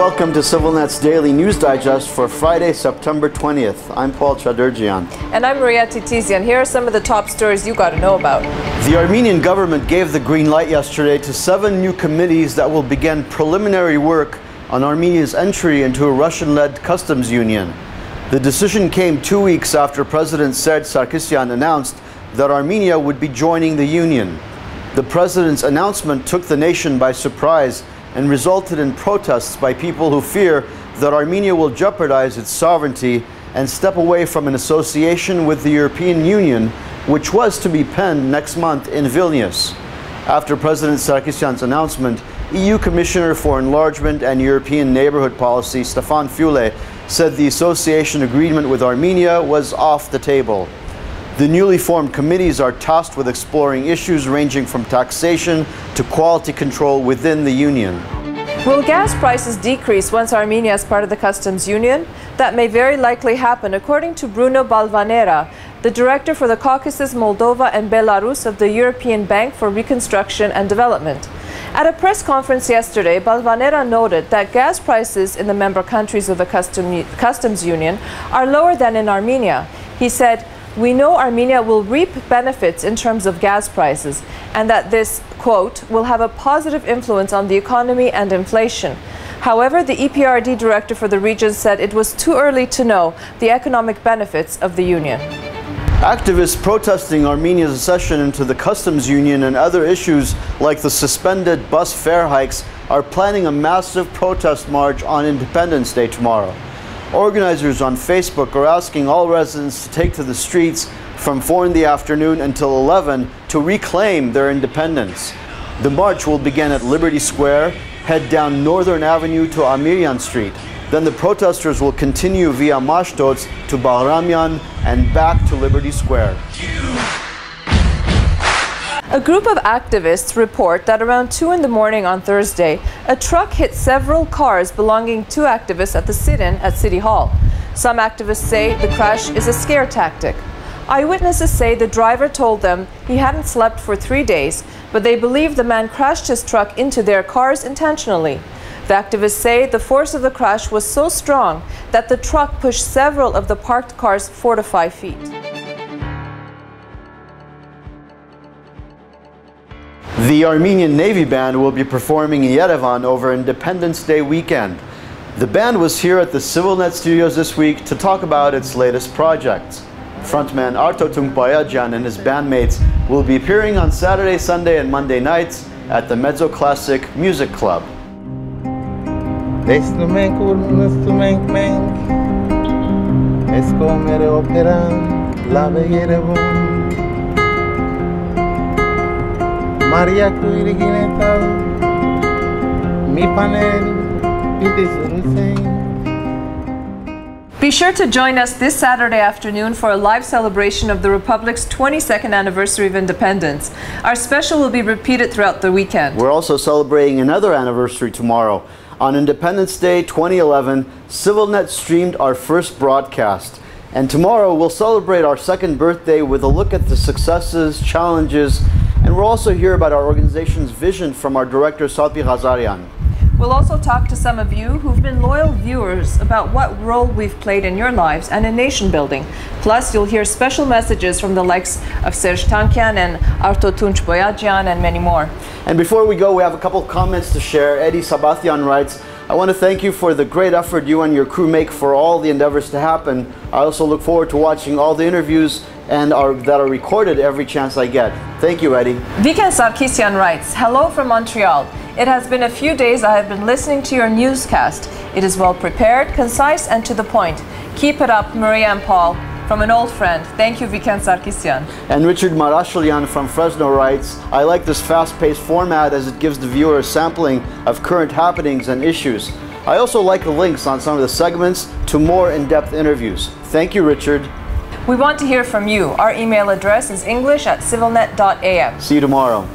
welcome to CivilNet's Daily News Digest for Friday, September 20th. I'm Paul Chaderjian. And I'm Maria Titizian. Here are some of the top stories you got to know about. The Armenian government gave the green light yesterday to 7 new committees that will begin preliminary work on Armenia's entry into a Russian-led customs union. The decision came 2 weeks after President Chaderjian announced that Armenia would be joining the union. The president's announcement took the nation by surprise and resulted in protests by people who fear that Armenia will jeopardize its sovereignty and step away from an association with the European Union, which was to be penned next month in Vilnius. After President Sargsyan's announcement, EU Commissioner for Enlargement and European Neighborhood Policy Stefan Füle said the association agreement with Armenia was off the table. The newly formed committees are tasked with exploring issues ranging from taxation to quality control within the union. Will gas prices decrease once Armenia is part of the customs union? That may very likely happen, according to Bruno Balvanera, the director for the Caucasus, Moldova and Belarus of the European Bank for Reconstruction and Development. At a press conference yesterday, Balvanera noted that gas prices in the member countries of the customs union are lower than in Armenia. He said, "We know Armenia will reap benefits in terms of gas prices, and that this, quote, will have a positive influence on the economy and inflation." However, the EPRD director for the region said it was too early to know the economic benefits of the union. Activists protesting Armenia's accession into the customs union and other issues like the suspended bus fare hikes are planning a massive protest march on Independence Day tomorrow. Organizers on Facebook are asking all residents to take to the streets from 4 in the afternoon until 11 to reclaim their independence. The march will begin at Liberty Square, head down Northern Avenue to Armenian Street. Then the protesters will continue via Mashtots to Bahramian and back to Liberty Square. A group of activists report that around 2 in the morning on Thursday, a truck hit several cars belonging to activists at the sit-in at City Hall. Some activists say the crash is a scare tactic. Eyewitnesses say the driver told them he hadn't slept for 3 days, but they believe the man crashed his truck into their cars intentionally. The activists say the force of the crash was so strong that the truck pushed several of the parked cars 4 to 5 feet. The Armenian Navy Band will be performing in Yerevan over Independence Day weekend. The band was here at the CivilNet studios this week to talk about its latest projects. Frontman Arto Tuncboyaciyan and his bandmates will be appearing on Saturday, Sunday and Monday nights at the Mezzo Classic Music Club. Be sure to join us this Saturday afternoon for a live celebration of the Republic's 22nd anniversary of independence. Our special will be repeated throughout the weekend. We're also celebrating another anniversary tomorrow. On Independence Day 2011, CivilNet streamed our first broadcast. And tomorrow we'll celebrate our second birthday with a look at the successes, challenges, and we'll also hear about our organization's vision from our director, Chaderjian. We'll also talk to some of you who've been loyal viewers about what role we've played in your lives and in nation building. Plus, you'll hear special messages from the likes of Chaderjian and Arto Tuncboyaciyan and many more. And before we go, we have a couple of comments to share. Eddie Sabathian writes, "I want to thank you for the great effort you and your crew make for all the endeavors to happen. I also look forward to watching all the interviews that are recorded every chance I get." Thank you, Eddie. Vikan Sarkisian writes, "Hello from Montreal. It has been a few days I have been listening to your newscast. It is well prepared, concise and to the point. Keep it up, Maria and Paul. From an old friend." Thank you, Vikan Sarkisian. And Richard Marashalian from Fresno writes, "I like this fast-paced format as it gives the viewer a sampling of current happenings and issues. I also like the links on some of the segments to more in-depth interviews." Thank you, Richard. We want to hear from you. Our email address is english@civilnet.am. See you tomorrow.